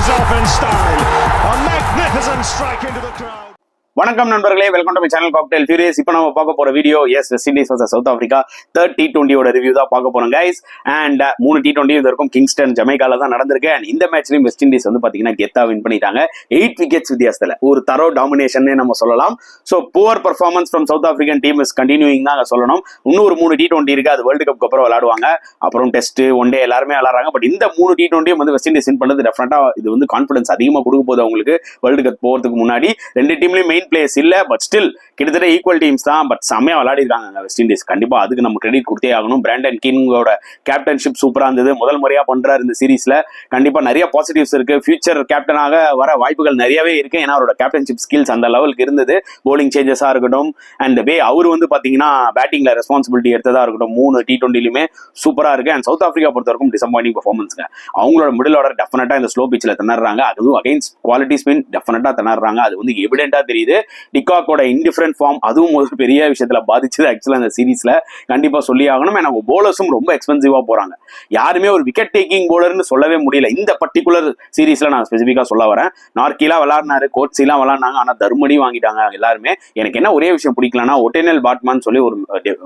finishes off in style. A magnificent strike into the crowd. வணக்கம் நண்பர்களே, welcome to my channel cocktail furious. இப்போ நம்ம பார்க்க போற video West Indies versus South Africa third T20யோட review தான் பார்க்க போறோம் கைஸ். அண்ட் 3 T20 இது வரைக்கும் கிங்ஸ்டன் ஜமைக்கால தான் நடந்திருக்கு. அண்ட் இந்த மேட்ச்லயும் வெஸ்ட் இண்டீஸ் வந்து பாத்தீங்கன்னா கெத்தா வின் பண்ணிட்டாங்க 8 விக்கெட்ஸ் வித்தியாசத்துல. ஒரு தரோ டாமினேஷன் நம்ம சொல்லலாம். So poor performance from south African team is continuing தான் சொல்லணும். இன்னும் ஒரு 3 T20 இருக்கு, அது வேர்ல்டு கப்க்கு அப்புறம் விளையாடுவாங்க. அப்புறம் டெஸ்ட் ஒன் டே எல்லாருமே விளையாடுறாங்க. பட் இந்த 3 T20யும் வந்து வெஸ்ட் இண்டீஸ் வின் பண்ணது டெஃபினட்டா இது வந்து கான்ஃபிடன்ஸ் அதிகமாக கொடுக்க போகுது அவங்களுக்கு. வேர்ல்டு கப் போறதுக்கு முன்னாடி 2 டீம்லயும் மெயின் பிளேயர்ஸ் இல்ல, பட் ஸ்டில் கிட்டத்தட்ட ஈக்குவல் டீம்ஸ் தான். பட் செம்மையா விளையாடி இருக்காங்க வெஸ்ட் இண்டீஸ். கண்டிப்பா அதுக்கு நம்ம கிரெடிட் கொடுத்தே ஆகணும். பிராண்டன் கிங்கோட கேப்டன்ஷிப் சூப்பரா இருந்தது. முதல் முறையா பண்றாரு இந்த சீரீஸ்ல. கண்டிப்பா நிறைய பாசிட்டிவ்ஸ் இருக்கு. ஃபியூச்சர் கேப்டனாக வர வாய்ப்புகள் நிறையவே இருக்கு. ஏன்னா அவரோட கேப்டன்ஷிப் ஸ்கில்ஸ் அந்த லெவலுக்கு இருந்தது. போலிங் சேஞ்சஸா இருக்கட்டும், அண்ட் வே அவர் வந்து பாத்தீங்கன்னா பேட்டிங்ல ரெஸ்பான்சிபிலிட்டி எடுத்ததா இருக்கட்டும், 3 T20லுமே சூப்பரா இருக்கு. அண்ட் சவுத் ஆப்பிரிக்கா பொறுத்த வரைக்கும் டிசப்பாயிண்டிங் பெர்ஃபார்மன்ஸ்ங்க. அவங்களோட மிடில் ஆர்டர் டெஃபினட்டா இந்த ஸ்லோ பிச்சில் திணறாங்க. அதுவும் அகைன்ஸ்ட் குவாலிட்டி ஸ்பின் டெஃபினட்டா திணறாங்க. அது வந்து எவிடென்ட்டா தெரியுது. டிகாக்கோட இன்டிஃபரண்ட் ஃபார்ம் அதுவும் ஒரு பெரிய விஷயத்துல பாதிச்சது ஆக்சுவலா இந்த சீரீஸ்ல. கண்டிப்பா சொல்லி ஆகணும். ஏன்னா போலர்ஸும் ரொம்ப எக்ஸ்பென்சிவா போறாங்க. யாருமே ஒரு விக்கெட் டேக்கிங் போலர்னு சொல்லவே முடியல இந்த பர்டிகுலர் சீரீஸ்ல. நான் ஸ்பெசிபிக்கா சொல்ல வரேன். நார்கிலாம் விளையாடினாரு, கோட்ஸிலாம் விளையாடினாங்க, ஆனா தர்மடி வாங்கிட்டாங்க எல்லாருமே. எனக்கு என்ன ஒரே விஷயம் பிடிக்கலன்னா, ஒட்டேனல் பாட்மன் சொல்லி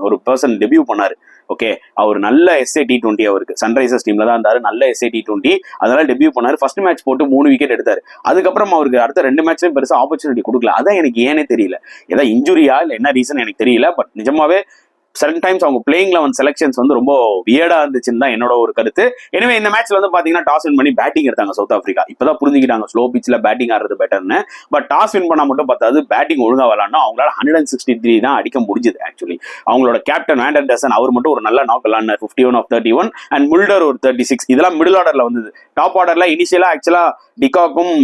ஒரு பர்சன் டெபியூ பண்ணாரு. ஓகே, அவர் நல்ல SA T20, அவருக்கு சன்ரைசர்ஸ் டீம்ல தான் இருந்தாரு, நல்ல SA T20, அதனால டெபியூ பண்ணாரு. ஃபர்ஸ்ட் மேட்ச் போட்டு 3 விக்கெட் எடுத்தாரு. அதுக்கப்புறம் அவருக்கு அடுத்த 2 மேட்ச்லயும் பெருசா ஆப்பர்ச்சுனிட்டி கொடுக்கல. அதான் எனக்கு ஏனே தெரியல. ஏதாவது இன்ஜுரியா இல்ல என்ன ரீசன் எனக்கு தெரியல. பட் நிஜமாவே சம்டைம்ஸ் அவங்க பிளேயிங் 11 செலக்ஷன்ஸ் வந்து ரொம்ப வியர்டா இருந்துச்சுன்னு தான் என்னோட ஒரு கருத்து. எனவே இந்த மேட்ச்ல வந்து பாத்தீங்கன்னா டாஸ் வின் பண்ணி பேட்டிங் எடுத்தாங்க சவுத் ஆப்பிரிக்கா. இப்பதான் புரிஞ்சுக்கிட்டாங்க ஸ்லோ பிச்ல பேட்டிங் ஆடுறது பெட்டர்னு. பட் டாஸ் வின் பண்ணா மட்டும் பார்த்தாது பேட்டிங் ஒழுங்கா விளாடணும். அவங்களால 163 தான் அடிக்க முடிஞ்சது. ஆக்சுவலி அவங்களோட கேப்டன் வேண்டர் டசன் அவர் மட்டும் ஒரு நல்ல நாக் விளாடினார், 51 of 31, அண்ட் முல்டர் ஒரு 36. இதெல்லாம் மிடில் ஆர்டர்ல வந்தது. டாப் ஆர்டர்ல இனிஷியலா ஆக்சுவலா டிகாக்கும்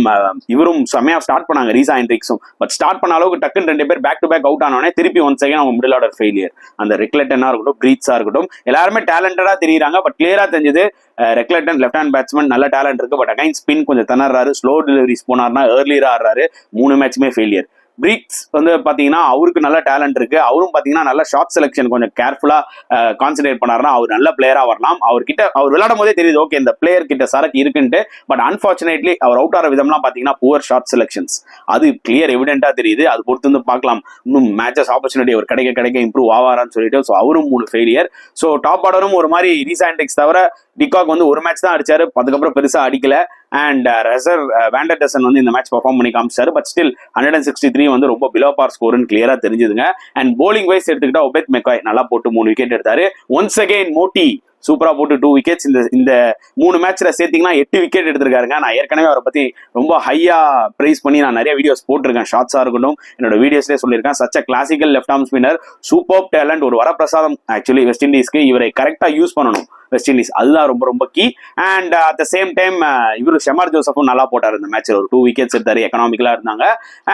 இவரும் செமையா ஸ்டார்ட் பண்ணாங்க, ரீசா ஹென்ட்ரிக்ஸும். பட் ஸ்டார்ட் பண்ண அளவுக்கு டக்குன்னு 2 பேர் பேக் டு பேக் அவுட் ஆனோடனே திருப்பி ஒன்ஸ் அகைன் அவங்க மிடில் ஆர்டர் ஃபெயிலியர். அந்த ரெக்லெட்டனா இருக்கட்டும், பிரீத்ஸா இருக்கட்டும், எல்லாருமே டேலண்டடா தெரியுறாங்க. பட் கிளியரா தெரிஞ்சது ரெக்லெட்டன் லெஃப்ட் ஹேண்ட் பேட்ஸ்மேன் நல்ல டேலண்ட் இருக்கு. பட் அகைன் ஸ்பின் கொஞ்சம் திணறாரு, ஸ்லோ டெலிவரிஸ் போனார்னா ஏர்லியரா ஆடுறாரு. 3 மேட்சுமே ஃபெயிலியர். பிரீக்ஸ் வந்து பாத்தீங்கன்னா அவருக்கு நல்ல டேலண்ட் இருக்கு. அவரும் பாத்தீங்கன்னா நல்ல ஷார்ட் செலக்ஷன் கொஞ்சம் கேர்ஃபுல்லா கான்சென்ட்ரேட் பண்ணாருன்னா அவர் நல்ல பிளேயரா வரலாம். அவர்கிட்ட அவர் விளையாடும் போதே தெரியுது ஓகே இந்த பிளேயர் கிட்ட சரக்கு இருக்குன்ட்டு. பட் அன்பார்ச்சுனேட்லி அவர் அவுட் ஆகிற விதம்லாம் பாத்தீங்கன்னா புவர் ஷார்ட் செலக்ஷன்ஸ், அது கிளியர் எவிடென்ட்டா தெரியுது. அது பொறுத்து வந்து பார்க்கலாம் இன்னும் மேட்சஸ் ஆப்பர்ச்சுனிட்டி அவர் கிடைக்க இம்ப்ரூவ் ஆவாரான்னு சொல்லிட்டு. ஸோ அவரும் 3 ஃபெயிலியர். ஸோ டாப் ஆர்டரும் ஒரு மாதிரி ரீசா ஹென்ட்ரிக்ஸ் தவிர டிகாக் வந்து ஒரு மேட்ச் தான் அடிச்சாரு, அதுக்கப்புறம் பெருசா அடிக்கல. அண்ட் ரெசர் வேண்டர் டசன் வந்து இந்த மேட்ச் பெர்ஃபார்ம் பண்ணி காமிச்சாரு. பட் ஸ்டில் 163 வந்து ரொம்ப பிலோ பார் ஸ்கோர்னு கிளியரா தெரிஞ்சுதுங்க. அண்ட் போலிங் வைஸ் எடுத்துக்கிட்டா ஒபேத் மெக்காய் நல்லா போட்டு 3 விக்கெட் எடுத்தாரு. ஒன்ஸ் அகைன் மோட்டி சூப்பரா போட்டு 2 விக்கெட்ஸ். இந்த 3 மேட்ச்ல சேர்த்தீங்கன்னா 8 விக்கெட் எடுத்திருக்காருங்க. நான் ஏற்கனவே அவரை பத்தி ரொம்ப ஹையா பிரைஸ் பண்ணி நான் நிறைய வீடியோஸ் போட்டிருக்கேன். ஷார்ட்ஸா இருக்கட்டும், என்னோட வீடியோஸ்லேயே சொல்லியிருக்கேன். Such a classical left arm spinner, super talent, ஒரு வரப்பிரசாதம் ஆக்சுவலி வெஸ்ட் இண்டீஸ்க்கு. இவரை கரெக்டா யூஸ் பண்ணணும் வெஸ்ட் இண்டீஸ், அதுதான் ரொம்ப ரொம்ப key. And at the same time இவரு ஷெமார் ஜோசப்பும் நல்லா போட்டார் இந்த மேட்ச்ல. ஒரு 2 விக்கெட்ஸ் எடுத்தாரு, எக்கனாமிக்கலா இருந்தாங்க.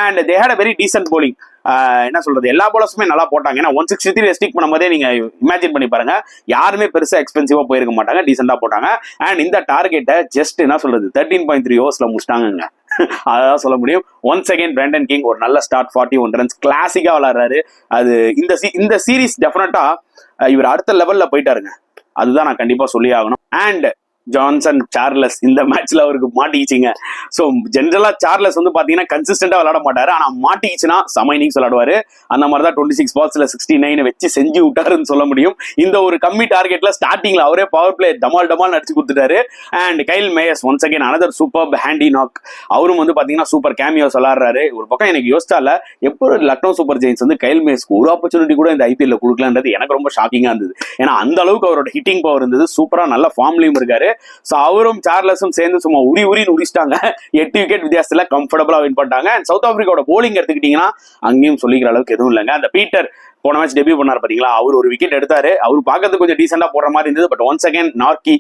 And they had a very decent bowling. என்ன சொல்றது, எல்லா போலர்ஸுமே நல்லா போட்டாங்க. ஏன்னா 163 ஸ்டிக் பண்ணும்போதே நீங்க இமேஜின் பண்ணி பாருங்க, யாருமே பெருசா எக்ஸ்பென்சிவா போயிருக்க மாட்டாங்க, டீசெண்டா போட்டாங்க. அண்ட் இந்த டார்கெட்டை ஜஸ்ட் என்ன சொல்றது 13.3 ஓவர்ஸ்ல முடிச்சிட்டாங்க. அதான் சொல்ல முடியும். ஒன்ஸ் அகைன் பிராண்டன் கிங் ஒரு நல்ல ஸ்டார்ட், 41 ரன்ஸ், கிளாசிக்கா விளையாடுறாரு. அது இந்த சீரீஸ் டெஃபினட்டா இவர் அடுத்த லெவல்ல போயிட்டாருங்க, அதுதான் நான் கண்டிப்பா சொல்லி ஆகணும். அண்ட் ஜான்சன் சார்லஸ் இந்த மேட்ச்ல அவருக்கு மாட்டிக்கிச்சிங்க. ஸோ ஜென்ரலா சார்லஸ் வந்து பாத்தீங்கன்னா கன்சிஸ்டன்டா விளையாட மாட்டாரு, ஆனா மாட்டிக்கிச்சுன்னா செம இன்னிங்ஸ் விளையாடுவாரு. அந்த மாதிரி தான் 26 பால்ஸ்ல 69 வச்சு செஞ்சு விட்டாருன்னு சொல்ல முடியும். இந்த ஒரு கம்மி டார்கெட்ல ஸ்டார்டிங்ல அவரே பவர் பிளே டமால் அடிச்சு கொடுத்துட்டாரு. And Kyle Mayers once again another super handy knock. அவரும் வந்து பாத்தீங்கன்னா சூப்பர் கேமியோஸ் விளையாடுறாரு. ஒரு பக்கம் எனக்கு யோசிச்சால எப்போ லக்னோ சூப்பர் ஜெயின்ஸ் வந்து கைல் மேயர்ஸ்க்கு ஒரு ஆப்பர்ச்சுனிட்டி கூட இந்த IPL கொடுக்கலான்றது எனக்கு ரொம்ப ஷாக்கிங்கா இருந்தது. ஏன்னா அந்த அளவுக்கு அவரோட ஹிட்டிங் பவர் இருந்தது, சூப்பரா நல்ல ஃபார்ம்லயும் இருக்காரு. ஸோ அவரும் சார்லஸும் சேர்ந்து சும்மா உரிச்சிட்டாங்க. 8 விக்கெட் வித்தியாசத்துல கம்ஃபர்டபுளா வின் பண்ணிட்டாங்க. அண்ட் சவுத் ஆப்பிரிக்காவோட போலிங் எடுத்துக்கிட்டீங்கன்னா அங்கேயும் சொல்லிக்கிற அளவுக்கு எதுவும் இல்லைங்க. அந்த பீட்டர் போன மேட்ச் டெபியூ பண்ணார் பாத்தீங்களா, அவர் ஒரு விக்கெட் எடுத்தாரு. அவர் பார்க்கறதுக்கு கொஞ்சம் டீசெண்டா போடுற மாதிரி இருந்தது. பட் ஒன்ஸ் அகைன் நார்கி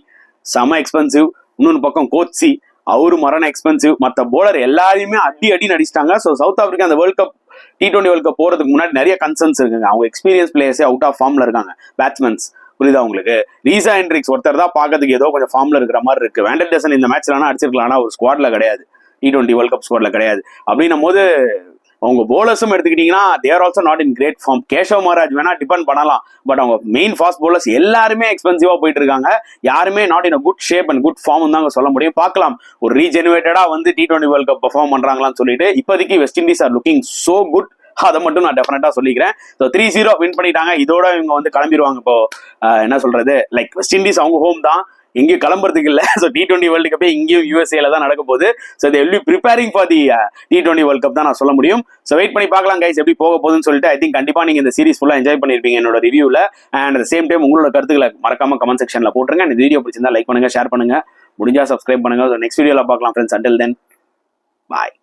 செம எக்ஸ்பென்சிவ். இன்னொரு பக்கம் கோட்ஸி அவரு மரண எக்ஸ்பென்சிவ். மற்ற போலர் எல்லாரையுமே அடி நடிச்சிட்டாங்க. ஸோ சவுத் ஆப்பிரிக்கா அந்த world cup T20 world cup போறதுக்கு முன்னாடி நிறைய கன்சர்ன்ஸ் இருக்குங்க. அவங்க எக்ஸ்பீரியன்ஸ் பிளேயர்ஸே அவுட் ஆஃப் ஃபார்ம்ல இருக்காங்க, பேட்ஸ்மேன்ஸ். புரியுதா உங்களுக்கு? ரீசா ஹென்ட்ரிக்ஸ் ஒருத்தர் தான் பார்க்கறதுக்கு ஏதோ கொஞ்சம் ஃபார்ம்ல இருக்கிற மாதிரி இருக்கு. வேண்டர் டசன் இந்த மேட்ச்ல அடிச்சிருக்கலாம், ஆனா ஒரு ஸ்குவாட்ல கிடையாது, T20 வேர்ல்ட் கப் ஸ்குவாட்ல கிடையாது. அப்படின்னும் போது அவங்க போலர்ஸும் எடுத்துக்கிட்டீங்கன்னா they're also not in great form. Keshav Maharaj வேணா டிபெண்ட் பண்ணலாம், பட் அவங்க மெயின் ஃபாஸ்ட் போலர்ஸ் எல்லாருமே எக்ஸ்பென்சிவா போயிட்டு இருக்காங்க. யாருமே not in good shape and good form தான் சொல்ல முடியும். பார்க்கலாம் ஒரு ரீஜெனுவேட்டடா வந்து T20 வேர்ல்ட் கப் பெர்ஃபார்ம் பண்றாங்களான்னு சொல்லிட்டு. இப்போதைக்கு west Indies are looking so good, அதை மட்டும் நான் டெஃபினட்டா சொல்லிக்கிறேன். ஸோ 3-0 வின் பண்ணிட்டாங்க. இதோட இவங்க வந்து கிளம்பிடுவாங்க. இப்போ என்ன சொல்றது, லைக் வெஸ்ட் இண்டீஸ் அவங்க ஹோம் தான், எங்கேயும் கிளம்புறதுக்கு இல்லை. ஸோ T20 வேர்ல்டு கப்பே இங்கேயும் USA தான் நடக்க போகுது. So they will be preparing for the T20 world cup தான் நான் சொல்ல முடியும். ஸோ வெயிட் பண்ணி பார்க்கலாம் கைஸ் எப்படி போக போகுதுன்னு சொல்லிட்டு. ஐ திங்க் கண்டிப்பா நீங்க இந்த சீரிஸ் ஃபுல்லா என்ஜாய் பண்ணிருப்பீங்க என்னோட ரிவ்யூல. அண்ட் அட் சேம் டைம் உங்களோட கருத்துக்களை மறக்காம கமெண்ட் செக்ஷன்ல போட்டுருங்க. இந்த வீடியோ பிடிச்சிருந்தா லைக் பண்ணுங்க, ஷேர் பண்ணுங்க, முடிஞ்சா சப்ஸ்கிரைப் பண்ணுங்க. நெக்ஸ்ட் வீடியோல பார்க்கலாம் ஃப்ரெண்ட்ஸ். அண்டில் தென் பாய்.